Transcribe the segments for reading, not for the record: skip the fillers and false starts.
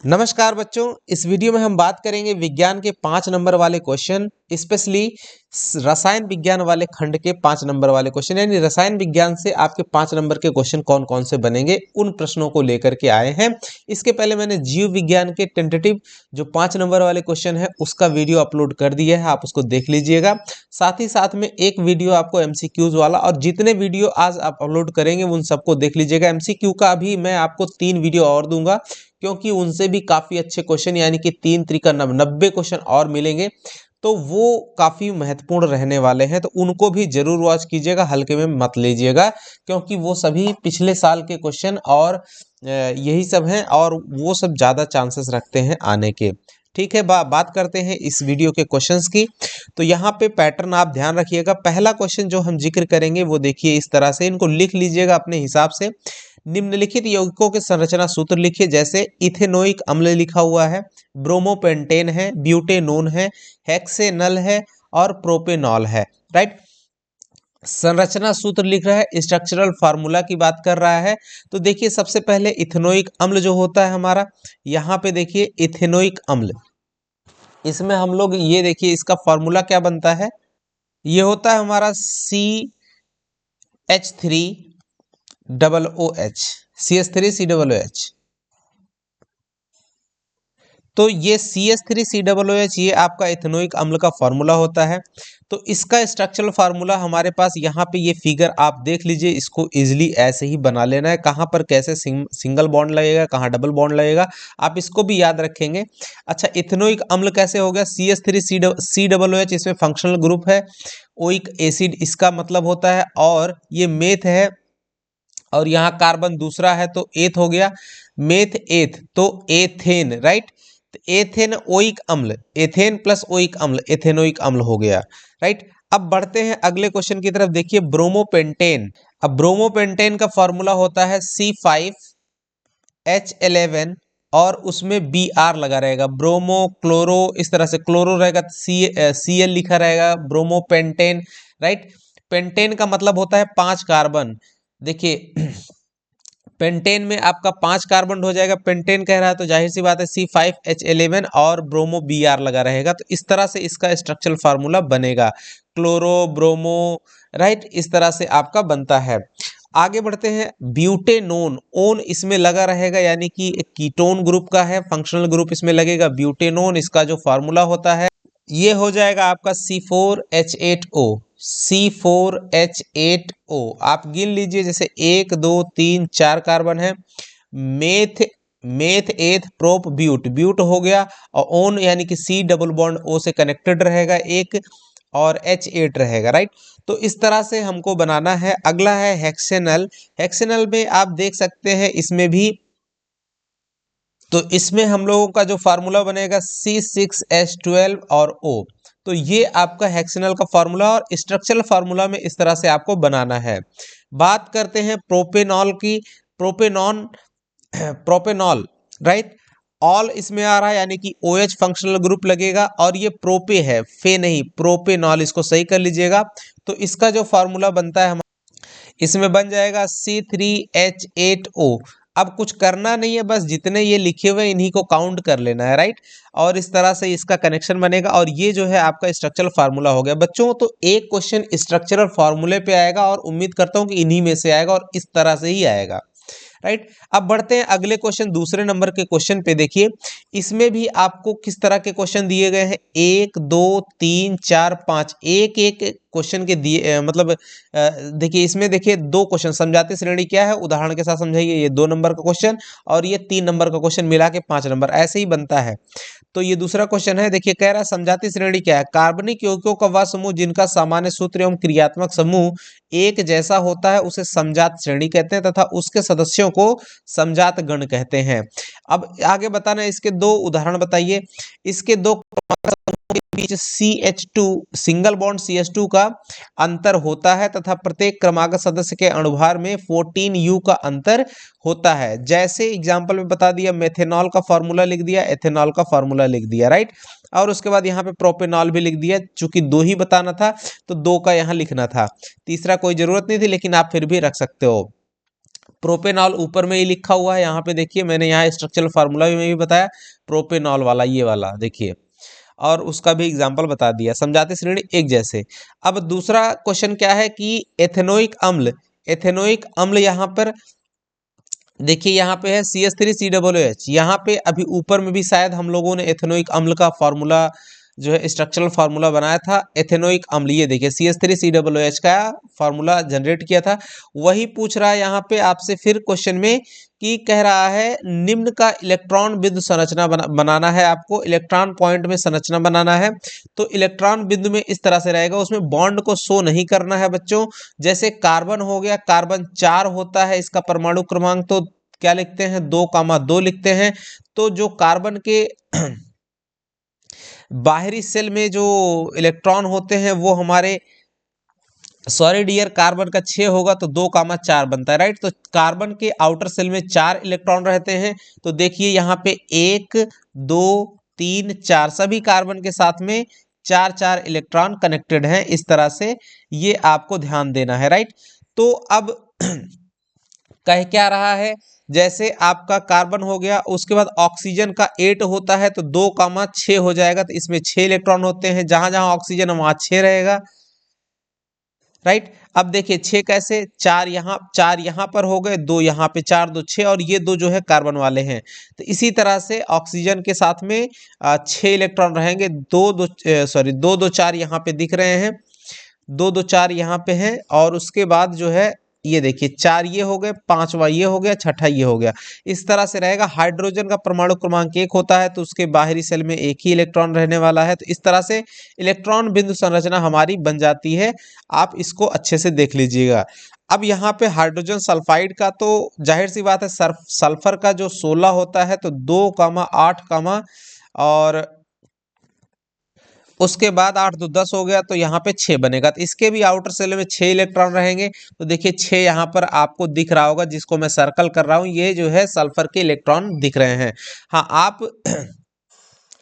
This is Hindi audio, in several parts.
नमस्कार बच्चों, इस वीडियो में हम बात करेंगे विज्ञान के 5 नंबर वाले क्वेश्चन, स्पेशली रसायन विज्ञान वाले खंड के 5 नंबर वाले क्वेश्चन। यानी रसायन विज्ञान से आपके 5 नंबर के क्वेश्चन कौन कौन से बनेंगे, उन प्रश्नों को लेकर के आए हैं। इसके पहले मैंने जीव विज्ञान के टेंटेटिव जो 5 नंबर वाले क्वेश्चन है उसका वीडियो अपलोड कर दिया है, आप उसको देख लीजिएगा। साथ ही साथ में एक वीडियो आपको एमसीक्यूज वाला, और जितने वीडियो आज आप अपलोड करेंगे उन सबको देख लीजिएगा। एमसीक्यू का भी मैं आपको 3 वीडियो और दूंगा, क्योंकि उनसे भी काफ़ी अच्छे क्वेश्चन यानी कि 3 त्रिका 90 क्वेश्चन और मिलेंगे, तो वो काफ़ी महत्वपूर्ण रहने वाले हैं। तो उनको भी जरूर वॉच कीजिएगा, हल्के में मत लीजिएगा, क्योंकि वो सभी पिछले साल के क्वेश्चन और यही सब हैं, और वो सब ज़्यादा चांसेस रखते हैं आने के। ठीक है, बात करते हैं इस वीडियो के क्वेश्चंस की। तो यहाँ पे पैटर्न आप ध्यान रखिएगा। पहला क्वेश्चन जो हम जिक्र करेंगे वो देखिए इस तरह से, इनको लिख लीजिएगा अपने हिसाब से। निम्नलिखित यौगिकों के संरचना सूत्र लिखिए। जैसे इथेनोइक अम्ल लिखा हुआ है, ब्रोमोपेंटेन है, ब्यूटेनोन है, हेक्सेनल है और प्रोपेनॉल है। राइट, संरचना सूत्र लिख रहा है, स्ट्रक्चरल फार्मूला की बात कर रहा है। तो देखिए सबसे पहले इथेनोइक अम्ल जो होता है हमारा, यहाँ पे देखिए इथेनोइक अम्ल, इसमें हम लोग ये देखिए इसका फार्मूला क्या बनता है। ये होता है हमारा CH3OOH, CH3COOH। तो ये CH3COOH ये आपका इथेनोइक अम्ल का फार्मूला होता है। तो इसका स्ट्रक्चरल फार्मूला हमारे पास यहाँ पे ये फिगर आप देख लीजिए, इसको इजीली ऐसे ही बना लेना है। कहाँ पर कैसे सिंगल बॉन्ड लगेगा, कहाँ डबल बॉन्ड लगेगा, आप इसको भी याद रखेंगे। अच्छा, इथेनोइक अम्ल कैसे हो गया, CH3COOH, इसमें फंक्शनल ग्रुप है, ओइक एसिड इसका मतलब होता है, और ये मेथ है, और यहाँ कार्बन दूसरा है तो एथ हो गया, मेथ एथ तो एथेन। राइट, तो एथेन ओइक अम्ल, एथेन प्लस ओइक अम्ल एथेनोइक अम्ल हो गया। राइट, अब बढ़ते हैं अगले क्वेश्चन की तरफ। देखिए ब्रोमोपेंटेन। अब ब्रोमोपेंटेन का फॉर्मूला होता है C5H11, और उसमें Br लगा रहेगा, ब्रोमो क्लोरो, इस तरह से क्लोरो रहेगा तो Cl लिखा रहेगा, ब्रोमोपेंटेन। राइट, पेंटेन का मतलब होता है 5 कार्बन। देखिए पेंटेन में आपका 5 कार्बन हो जाएगा, पेंटेन कह रहा है तो जाहिर सी बात है C5H11 और ब्रोमो Br लगा रहेगा। तो इस तरह से इसका स्ट्रक्चरल फार्मूला बनेगा, क्लोरो ब्रोमो। राइट, इस तरह से आपका बनता है। आगे बढ़ते हैं, ब्यूटेनोन, ओन इसमें लगा रहेगा, यानी कि एक कीटोन ग्रुप का है, फंक्शनल ग्रुप इसमें लगेगा ब्यूटेनोन। इसका जो फार्मूला होता है ये हो जाएगा आपका C4H8O, C4H8O। आप गिन लीजिए, जैसे 1 2 3 4 कार्बन है। Meth, meth eth prop but, but हो गया, और ओन यानी कि C डबल बॉन्ड O से कनेक्टेड रहेगा एक, और H8 रहेगा। राइट, तो इस तरह से हमको बनाना है। अगला है हेक्सेनल। हेक्सेनल में आप देख सकते हैं इसमें भी, तो इसमें हम लोगों का जो फार्मूला बनेगा C6H12 और O। तो ये आपका हेक्सेनल का फार्मूला, और स्ट्रक्चरल फार्मूला में इस तरह से आपको बनाना है। बात करते हैं प्रोपेनॉल की। Propanone, propanol. राइट, ऑल इसमें आ रहा है, यानी कि OH फंक्शनल ग्रुप लगेगा, और ये प्रोपे है, फे नहीं, प्रोपेनॉल, इसको सही कर लीजिएगा। तो इसका जो फार्मूला बनता है इसमें बन जाएगा C3H8O। अब कुछ करना नहीं है, बस जितने ये लिखे हुए इन्हीं को काउंट कर लेना है। राइट, और इस तरह से इसका कनेक्शन बनेगा, और ये जो है आपका स्ट्रक्चरल फार्मूला हो गया बच्चों। तो एक क्वेश्चन स्ट्रक्चरल फार्मूले पे आएगा, और उम्मीद करता हूं कि इन्हीं में से आएगा, और इस तरह से ही आएगा। राइट, अब बढ़ते हैं अगले क्वेश्चन, दूसरे नंबर के क्वेश्चन पे। देखिए इसमें भी आपको किस तरह के क्वेश्चन दिए गए हैं, 1 2 3 4 5, एक एक क्वेश्चन के दिए, मतलब देखिए इसमें देखिए 2 क्वेश्चन, समझाती श्रेणी क्या है उदाहरण के साथ समझाइए, ये 2 नंबर का क्वेश्चन, और ये 3 नंबर का क्वेश्चन मिला के 5 नंबर, ऐसे ही बनता है। तो ये दूसरा क्वेश्चन है। देखिए कह रहा है समझाती श्रेणी क्या है, कार्बनिक यौगिकों का वह समूह जिनका सामान्य सूत्र एवं क्रियात्मक समूह एक जैसा होता है उसे समजात श्रेणी कहते हैं, तथा उसके सदस्यों को समजात गण कहते हैं। अब आगे बताना, इसके 2 उदाहरण बताइए। इसके 2 के बीच CH2 सिंगल बॉन्ड CH2 का अंतर होता है, तथा प्रत्येक क्रमागत सदस्य के अणुभार में 14U का अंतर होता है। जैसे एग्जांपल में बता दिया, मेथेनॉल का फॉर्मूला लिख दिया, एथेनॉल का फॉर्मूला लिख दिया। राइट, और उसके बाद यहाँ पे प्रोपेनॉल भी लिख दिया, चूंकि 2 ही बताना था तो 2 का यहाँ लिखना था, तीसरा कोई जरूरत नहीं थी, लेकिन आप फिर भी रख सकते हो। प्रोपेनॉल ऊपर में ही लिखा हुआ है, यहाँ पे देखिए मैंने यहाँ स्ट्रक्चरल फार्मूला में भी बताया, प्रोपेनॉल वाला ये वाला देखिए, और उसका भी एग्जाम्पल बता दिया, समझाते श्रेणी एक जैसे। अब दूसरा क्वेश्चन क्या है कि एथेनोइक अम्ल, एथेनोइक अम्ल यहाँ पर देखिए यहाँ पे है CH3COOH, यहाँ पे अभी ऊपर में भी शायद हम लोगों ने एथेनोइक अम्ल का फार्मूला जो है स्ट्रक्चरल फार्मूला बनाया था, एथेनोइक अम्ल, ये देखिए CH3COOH का फार्मूला जनरेट किया था, वही पूछ रहा है यहाँ पे आपसे फिर क्वेश्चन में कि कह रहा है निम्न का इलेक्ट्रॉन बिंदु संरचना बनाना है, आपको इलेक्ट्रॉन पॉइंट में संरचना बनाना है। तो इलेक्ट्रॉन बिंदु में इस तरह से रहेगा, उसमें बॉन्ड को शो नहीं करना है बच्चों। जैसे कार्बन हो गया, कार्बन 4 होता है, इसका परमाणु क्रमांक तो क्या लिखते हैं 2,2 लिखते हैं। तो जो कार्बन के बाहरी सेल में जो इलेक्ट्रॉन होते हैं वो हमारे, सॉरी डियर, कार्बन का 6 होगा तो 2,4 बनता है, राइट। तो कार्बन के आउटर सेल में 4 इलेक्ट्रॉन रहते हैं, तो देखिए यहाँ पे 1 2 3 4 सभी कार्बन के साथ में 4 इलेक्ट्रॉन कनेक्टेड हैं, इस तरह से ये आपको ध्यान देना है, राइट। तो अब कह क्या रहा है, जैसे आपका कार्बन हो गया, उसके बाद ऑक्सीजन का 8 होता है तो 2,6 हो जाएगा, तो इसमें 6 इलेक्ट्रॉन होते हैं, जहां जहां ऑक्सीजन है वहां 6 रहेगा, राइट। अब देखिए 6 कैसे, 4 यहाँ पर हो गए, 2 यहाँ पे, 4 2 6, और ये 2 जो है कार्बन वाले हैं। तो इसी तरह से ऑक्सीजन के साथ में 6 इलेक्ट्रॉन रहेंगे, 2 2 4 यहाँ पे दिख रहे हैं, 2 2 4 यहाँ पे हैं, और उसके बाद जो है ये देखिए 4 ये हो गए, 5वां ये हो गया, 6ठा ये हो गया, इस तरह से रहेगा। हाइड्रोजन का परमाणु क्रमांक 1 होता है तो उसके बाहरी सेल में 1 ही इलेक्ट्रॉन रहने वाला है। तो इस तरह से इलेक्ट्रॉन बिंदु संरचना हमारी बन जाती है, आप इसको अच्छे से देख लीजिएगा। अब यहाँ पे हाइड्रोजन सल्फाइड का तो जाहिर सी बात है, सल्फर का जो 16 होता है तो 2,8, और उसके बाद 8 2 10 हो गया, तो यहाँ पे 6 बनेगा, तो इसके भी आउटर सेल में 6 इलेक्ट्रॉन रहेंगे। तो देखिए 6 यहाँ पर आपको दिख रहा होगा, जिसको मैं सर्कल कर रहा हूँ, ये जो है सल्फर के इलेक्ट्रॉन दिख रहे हैं। हाँ, आप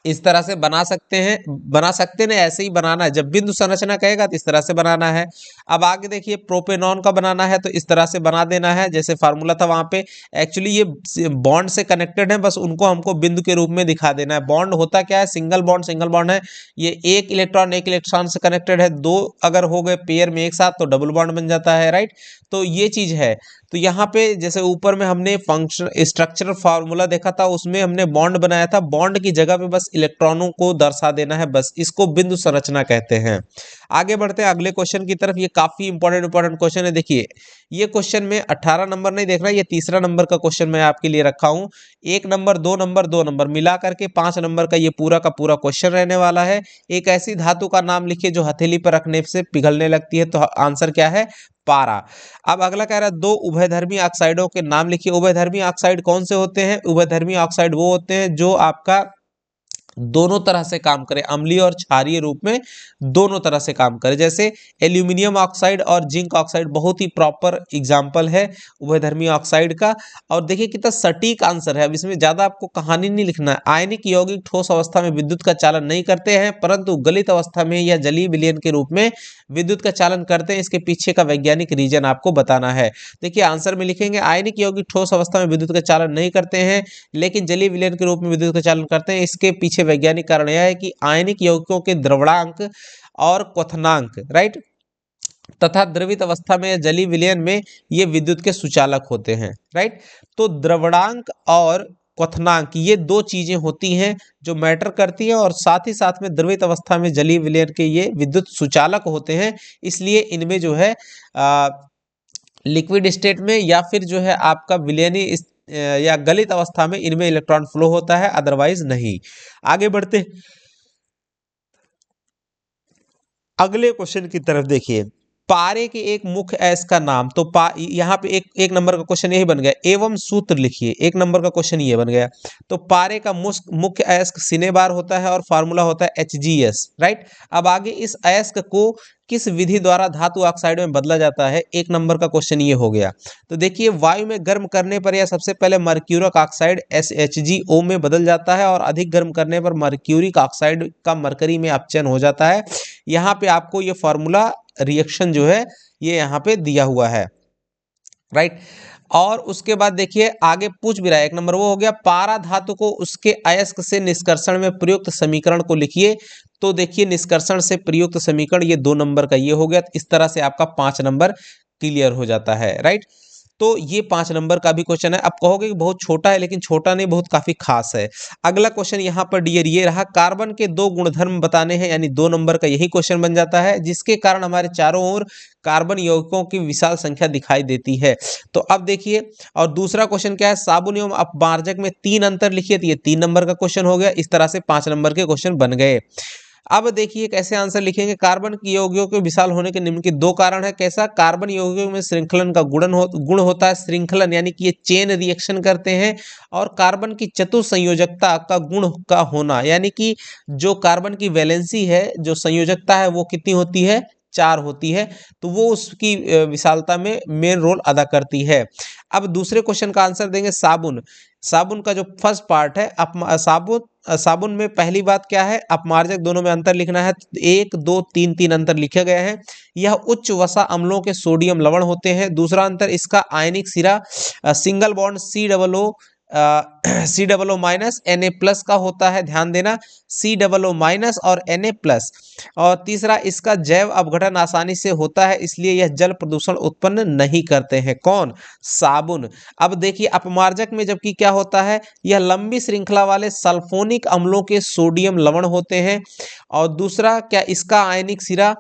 इस तरह से बना सकते हैं, बना सकते हैं, ऐसे ही बनाना है, जब बिंदु संरचना कहेगा तो इस तरह से बनाना है। अब आगे देखिए प्रोपेनॉन का बनाना है तो इस तरह से बना देना है, जैसे फार्मूला था वहां पे। एक्चुअली ये बॉन्ड से कनेक्टेड है, बस उनको हमको बिंदु के रूप में दिखा देना है। बॉन्ड होता क्या है, सिंगल बॉन्ड है, ये एक इलेक्ट्रॉन से कनेक्टेड है, 2 अगर हो गए पेयर में एक साथ तो डबल बॉन्ड बन जाता है, राइट। तो ये चीज है। तो यहाँ पे जैसे ऊपर में हमने फंक्शन स्ट्रक्चरल फार्मूला देखा था, उसमें हमने बॉन्ड बनाया था, बॉन्ड की जगह पे बस इलेक्ट्रॉनों को दर्शा देना है, बस इसको बिंदु संरचना कहते हैं। आगे बढ़ते हैं अगले क्वेश्चन की तरफ। ये काफी इंपॉर्टेंट क्वेश्चन है। देखिए ये क्वेश्चन में 18 नंबर नहीं देखना, ये तीसरा नंबर का क्वेश्चन मैं आपके लिए रखा हूं। 1 नंबर 2 नंबर 2 नंबर मिला करके 5 नंबर का ये पूरा का पूरा क्वेश्चन रहने वाला है। एक ऐसी धातु का नाम लिखिए जो हथेली पर रखने से पिघलने लगती है, तो आंसर क्या है, पारा। अब अगला कह रहा है 2 उभयधर्मी ऑक्साइडों के नाम लिखिए। उभयधर्मी ऑक्साइड कौन से होते हैं, उभयधर्मी ऑक्साइड वो होते हैं जो आपका दोनों तरह से काम करे, अम्लीय और क्षारीय रूप में दोनों तरह से काम करे। जैसे एल्यूमिनियम ऑक्साइड और जिंक ऑक्साइड बहुत ही प्रॉपर एग्जाम्पल है उभयधर्मी ऑक्साइड का। और देखिए कितना सटीक आंसर है। अब इसमें ज्यादा आपको कहानी नहीं लिखना है। आयनिक यौगिक ठोस अवस्था में विद्युत का चालन नहीं करते हैं, परंतु गलित अवस्था में या जलीय विलयन के रूप में विद्युत का चालन करते हैं। इसके पीछे का वैज्ञानिक रीजन आपको बताना है। देखिए आंसर में लिखेंगे आयनिक यौगिक ठोस अवस्था में विद्युत का चालन नहीं करते हैं, लेकिन जलीय विलयन के रूप में विद्युत का चालन करते हैं। इसके पीछे वैज्ञानिक कारण यह है कि आयनिक यौगिकों के द्रवणांक और क्वथनांक, राइट, तथा द्रवित अवस्था में जलीय विलयन में ये विद्युत के सुचालक होते हैं, राइट। तो द्रवणांक और क्वथनांक ये 2 चीजें होती हैं जो मैटर करती हैं, और साथ ही साथ में द्रवित अवस्था में जलीय विलयन के ये विद्युत सुचालक होते हैं। इसलिए इनमें जो है लिक्विड स्टेट में या फिर जो है आपका विलयनी या गलित अवस्था में इनमें इलेक्ट्रॉन फ्लो होता है, अदरवाइज नहीं। आगे बढ़ते अगले क्वेश्चन की तरफ। देखिए पारे के एक मुख्य अयस्क का नाम, तो यहाँ पे एक नंबर का क्वेश्चन यही बन गया। एवं सूत्र लिखिए, 1 नंबर का क्वेश्चन ये बन गया। तो पारे का मुख्य अयस्क सिनेबार होता है और फार्मूला होता है HgS, राइट। अब आगे इस अयस्क को किस विधि द्वारा धातु ऑक्साइड में बदला जाता है, 1 नंबर का क्वेश्चन ये हो गया। तो देखिए वायु में गर्म करने पर यह सबसे पहले मर्क्यूरिक ऑक्साइड SHgO में बदल जाता है, और अधिक गर्म करने पर मर्क्यूरिक ऑक्साइड का मरकरी में अपचयन हो जाता है। यहाँ पे आपको ये फॉर्मूला रिएक्शन जो है ये यहाँ पे दिया हुआ है, राइट। और उसके बाद देखिए आगे पूछ भी रहा है, एक नंबर वो हो गया, पारा धातु को उसके अयस्क से निष्कर्षण में प्रयुक्त समीकरण को लिखिए। तो देखिए निष्कर्षण से प्रयुक्त समीकरण ये 2 नंबर का ये हो गया। इस तरह से आपका 5 नंबर क्लियर हो जाता है, राइट। तो ये 5 नंबर का भी क्वेश्चन है। अब कहोगे कि बहुत छोटा है, लेकिन छोटा नहीं, बहुत काफी खास है। अगला क्वेश्चन यहाँ पर डियर ये रहा, कार्बन के 2 गुणधर्म बताने हैं, यानी 2 नंबर का यही क्वेश्चन बन जाता है, जिसके कारण हमारे चारों ओर कार्बन यौगिकों की विशाल संख्या दिखाई देती है। तो अब देखिए, और दूसरा क्वेश्चन क्या है, साबुन एवं अपमार्जक में 3 अंतर लिखिए। तो ये 3 नंबर का क्वेश्चन हो गया। इस तरह से 5 नंबर के क्वेश्चन बन गए। अब देखिए कैसे आंसर लिखेंगे, कार्बन की यौगिकों के विशाल होने के निम्नलिखित 2 कारण है। कैसा, कार्बन यौगिकों में श्रृंखलन का गुण होता है, श्रृंखलन यानी कि ये चेन रिएक्शन करते हैं। और कार्बन की चतुसंयोजकता का गुण का होना, यानी कि जो कार्बन की वैलेंसी है, जो संयोजकता है, वो कितनी होती है, 4 होती है। तो वो उसकी विशालता में मेन रोल अदा करती है। अब दूसरे क्वेश्चन का आंसर देंगे, साबुन। साबुन का जो फर्स्ट पार्ट है, साबुन में पहली बात क्या है, अपमार्जक दोनों में अंतर लिखना है। 1 2 3 3 अंतर लिखे गए हैं। यह उच्च वसा अम्लों के सोडियम लवण होते हैं। दूसरा अंतर, इसका आयनिक सिरा single bond COO minus Na+ का होता है, ध्यान देना, COO माइनस और Na+। और तीसरा, इसका जैव अपघटन आसानी से होता है, इसलिए यह जल प्रदूषण उत्पन्न नहीं करते हैं। कौन, साबुन। अब देखिए अपमार्जक में जबकि क्या होता है, यह लंबी श्रृंखला वाले सल्फोनिक अम्लों के सोडियम लवण होते हैं। और दूसरा क्या, इसका आयनिक सिरा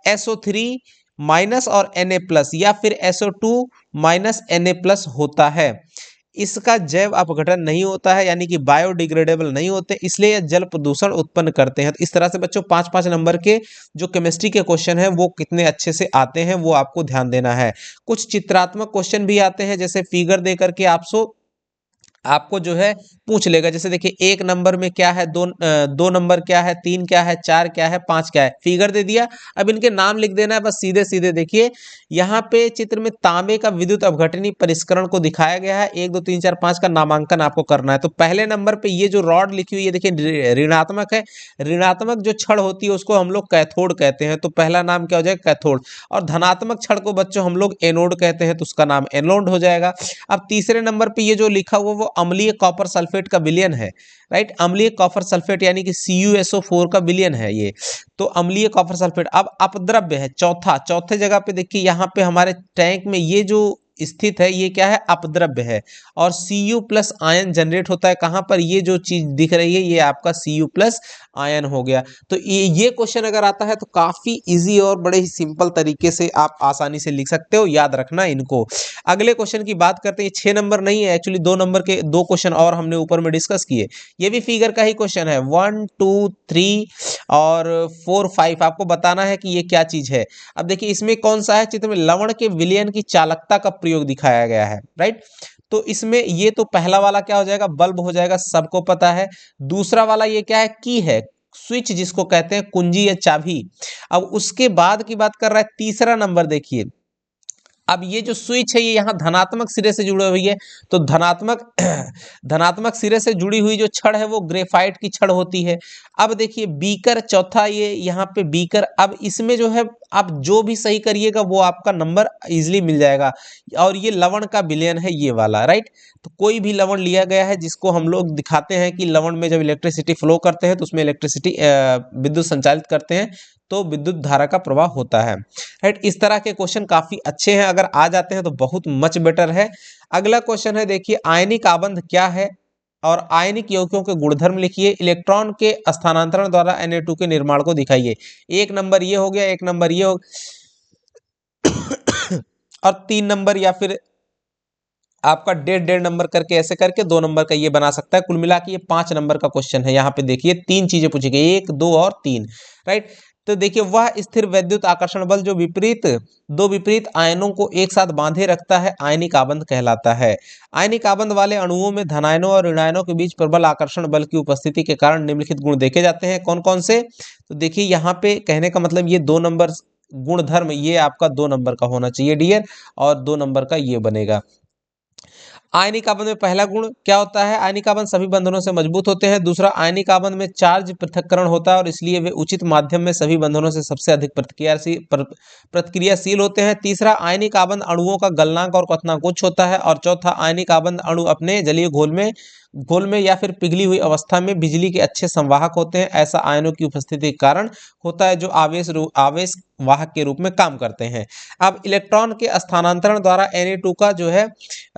SO3 माइनस और Na+ या फिर SO2 माइनस Na+ होता है। इसका जैव अपघटन नहीं होता है, यानी कि बायोडिग्रेडेबल नहीं होते, इसलिए यह जल प्रदूषण उत्पन्न करते हैं। तो इस तरह से बच्चों 5-5 नंबर के जो केमिस्ट्री के क्वेश्चन हैं वो कितने अच्छे से आते हैं वो आपको ध्यान देना है। कुछ चित्रात्मक क्वेश्चन भी आते हैं, जैसे फिगर दे करके आपको जो है पूछ लेगा। जैसे देखिए 1 नंबर में क्या है, 2 नंबर क्या है, 3 क्या है, 4 क्या है, 5 क्या है, फिगर दे दिया। अब इनके नाम लिख देना है बस, सीधे सीधे। देखिए यहाँ पे चित्र में तांबे का विद्युत अपघटनी परिष्करण को दिखाया गया है। 1 2 3 4 5 का नामांकन आपको करना है। तो पहले नंबर पे ये जो रॉड लिखी हुई है, देखिए ऋणात्मक है। ऋणात्मक जो छड़ होती है उसको हम लोग कैथोड कहते हैं, तो पहला नाम क्या हो जाएगा, कैथोड। और धनात्मक छड़ को बच्चों हम लोग एनोड कहते हैं, तो उसका नाम एनोड हो जाएगा। अब तीसरे नंबर पे ये जो लिखा हुआ वो अम्लीय कॉपर सल्फेट का विलयन है, राइट। अम्लीय कॉपर सल्फेट यानी कि CuSO4 का विलयन है ये। तो अम्लीय कॉपर सल्फेट। अब अपद्रव्य है चौथे जगह पे, देखिए यहाँ पे हमारे टैंक में ये जो स्थित है ये क्या है, अपद्रव्य है। और Cu+ आयन जनरेट होता है कहाँ पर, ये जो चीज दिख रही है ये आपका Cu+ आयन हो गया। तो ये क्वेश्चन अगर आता है तो काफी इजी और बड़े ही सिंपल तरीके से आप आसानी से लिख सकते हो, याद रखना इनको। अगले क्वेश्चन की बात करते हैं। 6 नंबर नहीं है एक्चुअली, 2 नंबर के 2 क्वेश्चन और हमने ऊपर में डिस्कस किए। ये भी फिगर का ही क्वेश्चन है। 1 2 3 और 4 5 आपको बताना है कि ये क्या चीज है। अब देखिए इसमें कौन सा है, चित्र में लवण के विलयन की चालकता का प्रयोग दिखाया गया है, राइट। तो इसमें ये तो पहला वाला क्या हो जाएगा, बल्ब हो जाएगा, सबको पता है। दूसरा वाला ये क्या है, की है, स्विच जिसको कहते हैं, कुंजी या चाबी। अब उसके बाद की बात कर रहा है तीसरा नंबर, देखिए अब ये जो स्विच है ये यहाँ धनात्मक सिरे से जुड़ी हुई है। तो धनात्मक सिरे से जुड़ी हुई जो छड़ है वो ग्रेफाइट की छड़ होती है। अब देखिए बीकर चौथा, ये यहाँ पे बीकर। अब इसमें जो है आप जो भी सही करिएगा वो आपका नंबर इजीली मिल जाएगा। और ये लवण का विलयन है ये वाला, राइट। तो कोई भी लवण लिया गया है जिसको हम लोग दिखाते हैं कि लवण में जब इलेक्ट्रिसिटी फ्लो करते हैं तो उसमें इलेक्ट्रिसिटी विद्युत संचालित करते हैं, तो विद्युत धारा का प्रवाह होता है, राइट। इस तरह के क्वेश्चन काफी अच्छे हैं, अगर आ जाते हैं तो बहुत मच बेटर है। अगला क्वेश्चन है, देखिए आयनिक आबंध क्या है और आयनिक यौगिकों के गुणधर्म लिखिए। इलेक्ट्रॉन के स्थानांतरण द्वारा Na2 के निर्माण को दिखाइए। 1 नंबर ये हो गया, 1 नंबर ये हो और 3 नंबर या फिर आपका 1.5 नंबर करके, ऐसे करके 2 नंबर का ये बना सकता है। कुल मिला के ये 5 नंबर का क्वेश्चन है। यहाँ पे देखिए 3 चीजें पूछी गई, 1 2 और 3, राइट। तो देखिए वह स्थिर वैद्युत आकर्षण बल जो दो विपरीत आयनों को एक साथ बांधे रखता है आयनिक आबंध कहलाता है। आयनिक आबंध वाले अणुओं में धनायनों और ऋणायनों के बीच प्रबल आकर्षण बल की उपस्थिति के कारण निम्नलिखित गुण देखे जाते हैं। कौन कौन से, तो देखिए यहाँ पे कहने का मतलब ये 2 नंबर गुणधर्म ये आपका 2 नंबर का होना चाहिए डियर, और 2 नंबर का ये बनेगा। आयनिक आबंध में पहला गुण क्या होता है, आयनिक आबंध सभी बंधनों से मजबूत होते हैं। दूसरा, आयनिक आबंध में चार्ज पृथक्करण होता है और इसलिए वे उचित माध्यम में सभी बंधनों से सबसे अधिक प्रतिक्रियाशील होते हैं। तीसरा, आयनिक आबंध अणुओं का गलनांक और क्वथनांकुच होता है। और चौथा, आयनिक आबंध अणु अपने जलीय घोल में या फिर पिघली हुई अवस्था में बिजली के अच्छे संवाहक होते हैं। ऐसा आयनों की उपस्थिति के कारण होता है जो आवेश वाहक के रूप में काम करते हैं। अब इलेक्ट्रॉन के स्थानांतरण द्वारा Na2 का जो है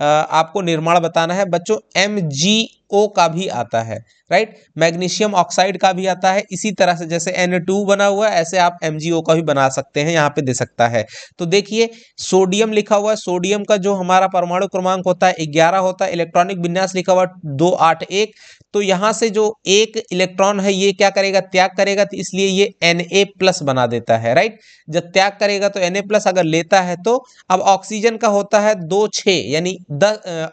आपको निर्माण बताना है बच्चों। MgO का भी आता है, राइट, मैग्नीशियम ऑक्साइड का भी आता है। इसी तरह से जैसे Na2 बना हुआ है ऐसे आप MgO का भी बना सकते हैं, यहाँ पे दे सकता है। तो देखिए सोडियम लिखा हुआ है, सोडियम का जो हमारा परमाणु क्रमांक होता है 11 होता है, इलेक्ट्रॉनिक विन्यास लिखा हुआ 281। तो यहाँ से जो एक इलेक्ट्रॉन है ये क्या करेगा, त्याग करेगा, तो इसलिए ये Na+ बना देता है, राइट। जब त्याग करेगा तो Na+ अगर लेता है तो अब ऑक्सीजन का होता है 2 6 यानी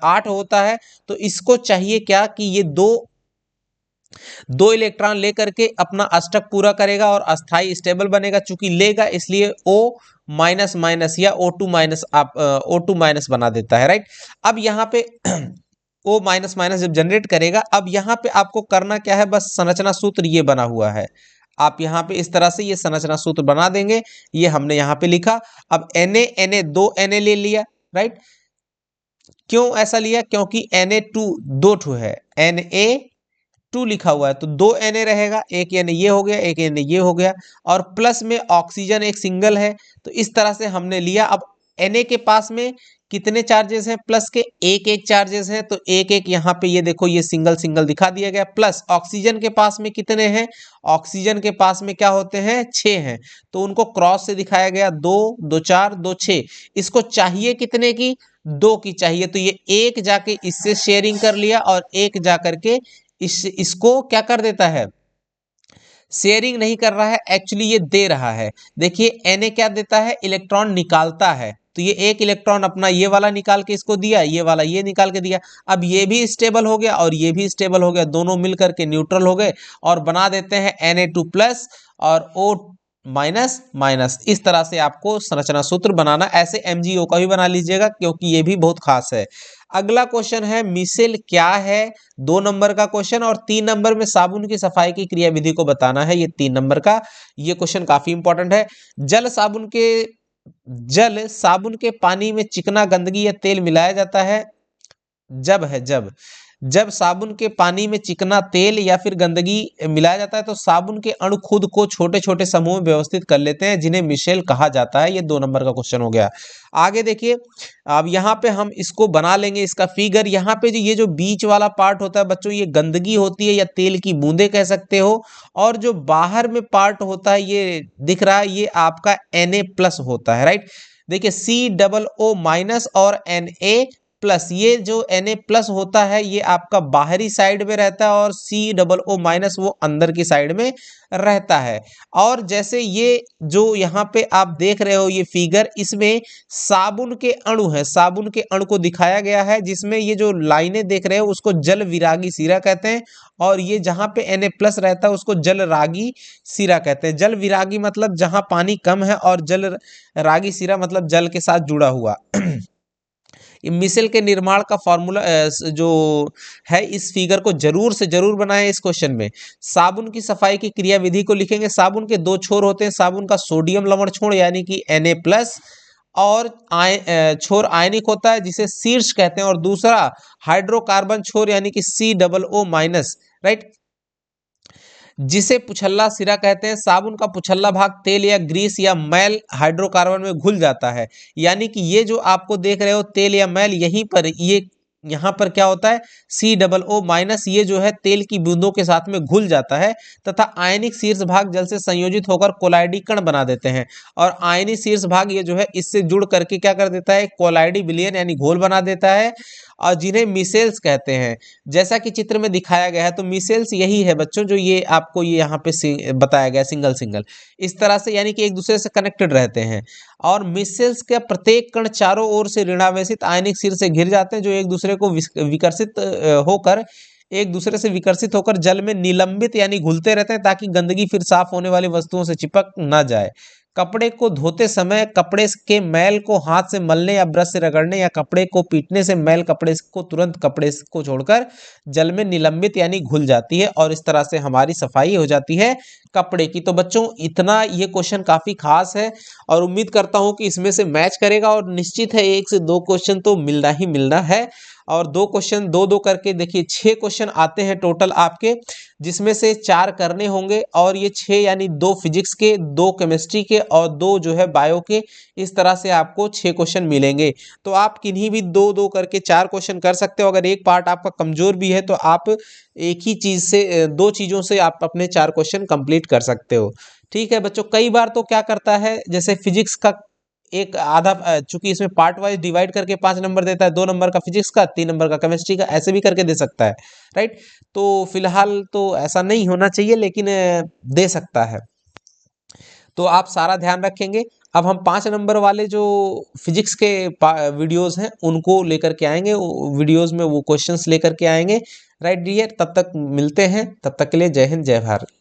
8 होता है। तो इसको चाहिए क्या कि ये दो इलेक्ट्रॉन लेकर के अपना अष्टक पूरा करेगा और अस्थाई स्टेबल बनेगा। चूंकि लेगा इसलिए O- या O2- आप O2- बना देता है, राइट। अब यहाँ पे O- जब जनरेट करेगा, अब यहाँ पे आपको करना क्या है, बस संरचना सूत्र ये बना हुआ है। आप यहाँ पे इस तरह से ये संरचना सूत्र बना देंगे, ये हमने यहाँ पे लिखा। अब Na 2 Na ले लिया, राइट। क्यों ऐसा लिया, क्योंकि Na2 दो ठो है, Na2 लिखा हुआ है तो 2 Na रहेगा, एक Na ये हो गया, एक Na ये हो गया, और प्लस में ऑक्सीजन एक सिंगल है। तो इस तरह से हमने लिया। अब Na के पास में कितने चार्जेस हैं, प्लस के एक एक चार्जेस हैं, तो एक एक यहाँ पे ये देखो ये सिंगल सिंगल दिखा दिया गया। प्लस ऑक्सीजन के पास में कितने हैं, ऑक्सीजन के पास में क्या होते हैं, 6 हैं, तो उनको क्रॉस से दिखाया गया, 2 2 4 2 6। इसको चाहिए कितने की, 2 की चाहिए, तो ये एक जाके इससे शेयरिंग कर लिया और एक जाकर के इसको क्या कर देता है, शेयरिंग नहीं कर रहा है, एक्चुअली ये दे रहा है। देखिए Na क्या देता है, इलेक्ट्रॉन निकालता है, तो ये एक इलेक्ट्रॉन अपना ये वाला निकाल के इसको दिया, ये वाला ये निकाल के दिया। अब ये भी स्टेबल हो गया और ये भी स्टेबल हो गया, दोनों मिलकर के न्यूट्रल हो गए और बना देते हैं Na2+ और O-। इस तरह से आपको संरचना सूत्र बनाना। ऐसे MgO का भी बना लीजिएगा क्योंकि ये भी बहुत खास है। अगला क्वेश्चन है मिसेल क्या है, 2 नंबर का क्वेश्चन, और 3 नंबर में साबुन की सफाई की क्रियाविधि को बताना है। ये 3 नंबर का ये क्वेश्चन काफी इंपॉर्टेंट है। जल साबुन के पानी में चिकना गंदगी या तेल मिलाया जाता है जब साबुन के पानी में चिकना तेल या फिर गंदगी मिलाया जाता है तो साबुन के अणु खुद को छोटे छोटे समूह में व्यवस्थित कर लेते हैं जिन्हें मिशेल कहा जाता है। ये 2 नंबर का क्वेश्चन हो गया। आगे देखिए, अब यहाँ पे हम इसको बना लेंगे, इसका फिगर। यहाँ पे ये जो बीच वाला पार्ट होता है बच्चों, ये गंदगी होती है या तेल की बूंदे कह सकते हो, और जो बाहर में पार्ट होता है ये दिख रहा है, ये आपका Na+ होता है, राइट। देखिए COO- और Na+, ये जो Na+ होता है ये आपका बाहरी साइड में रहता है और COO- वो अंदर की साइड में रहता है। और जैसे ये जो यहाँ पे आप देख रहे हो ये फिगर, इसमें साबुन के अणु है, साबुन के अणु को दिखाया गया है, जिसमें ये जो लाइनें देख रहे हो उसको जल विरागी सिरा कहते हैं, और ये जहाँ पे Na+ रहता है उसको जल रागी सिरा कहते हैं। जल विरागी मतलब जहाँ पानी कम है, और जल रागी सिरा मतलब जल के साथ जुड़ा हुआ। मिसेल के निर्माण का फॉर्मूला जो है, इस फिगर को जरूर से जरूर बनाएं। इस क्वेश्चन में साबुन की सफाई की क्रियाविधि को लिखेंगे। साबुन के 2 छोर होते हैं, साबुन का सोडियम लवण छोर यानी कि Na+, और छोर आयनिक होता है जिसे शीर्ष कहते हैं, और दूसरा हाइड्रोकार्बन छोर यानी कि COO-, राइट, जिसे पुछल्ला सिरा कहते हैं। साबुन का पुछल्ला भाग तेल या ग्रीस या मैल हाइड्रोकार्बन में घुल जाता है, यानी कि ये जो आपको देख रहे हो तेल या मैल, यहीं पर ये यहाँ पर क्या होता है, COO-, ये जो है तेल की बूंदों के साथ में घुल जाता है, तथा आयनिक शीर्ष भाग जल से संयोजित होकर कोलाइडी कण बना देते हैं, और आयनी शीर्ष भाग ये जो है इससे जुड़ करके क्या कर देता है, कोलाइडी विलयन यानी घोल बना देता है, और जिन्हें मिसेल्स कहते हैं। जैसा कि चित्र में दिखाया गया है, तो मिसेल्स यही है बच्चों जो ये आपको ये यहाँ पे बताया गया सिंगल सिंगल इस तरह से, यानी कि एक दूसरे से कनेक्टेड रहते हैं। और मिसेल्स का प्रत्येक कण चारों ओर से ऋणावेशित आयनिक सिर से घिर जाते हैं, जो एक दूसरे को विकर्षित होकर जल में निलंबित यानी घुलते रहते हैं, ताकि गंदगी फिर साफ होने वाली वस्तुओं से चिपक ना जाए। कपड़े को धोते समय कपड़े के मैल को हाथ से मलने या ब्रश से रगड़ने या कपड़े को पीटने से मैल कपड़े को तुरंत कपड़े को छोड़कर जल में निलंबित यानी घुल जाती है और इस तरह से हमारी सफाई हो जाती है कपड़े की। तो बच्चों इतना ये क्वेश्चन काफी खास है और उम्मीद करता हूं कि इसमें से मैच करेगा और निश्चित है 1 से 2 क्वेश्चन तो मिलना ही मिलना है। और 2 क्वेश्चन 2-2 करके देखिए 6 क्वेश्चन आते हैं टोटल आपके, जिसमें से 4 करने होंगे और ये 6 यानी 2 फिजिक्स के, 2 केमिस्ट्री के और 2 जो है बायो के। इस तरह से आपको 6 क्वेश्चन मिलेंगे। तो आप किन्हीं भी 2-2 करके 4 क्वेश्चन कर सकते हो। अगर एक पार्ट आपका कमजोर भी है तो आप एक ही चीज से 2 चीजों से आप अपने 4 क्वेश्चन कंप्लीट कर सकते हो। ठीक है बच्चों, कई बार तो क्या करता है जैसे फिजिक्स का एक आधा, चूंकि इसमें पार्ट वाइज डिवाइड करके 5 नंबर देता है, 2 नंबर का फिजिक्स का, 3 नंबर का केमिस्ट्री का, ऐसे भी करके दे सकता है, राइट। तो फिलहाल तो ऐसा नहीं होना चाहिए लेकिन दे सकता है। तो आप सारा ध्यान रखेंगे। अब हम 5 नंबर वाले जो फिजिक्स के वीडियोस हैं उनको लेकर के आएंगे, वीडियोस में वो क्वेश्चंस लेकर के आएंगे, राइट डियर। तब तक मिलते हैं, तब तक के लिए जय हिंद जय भारत।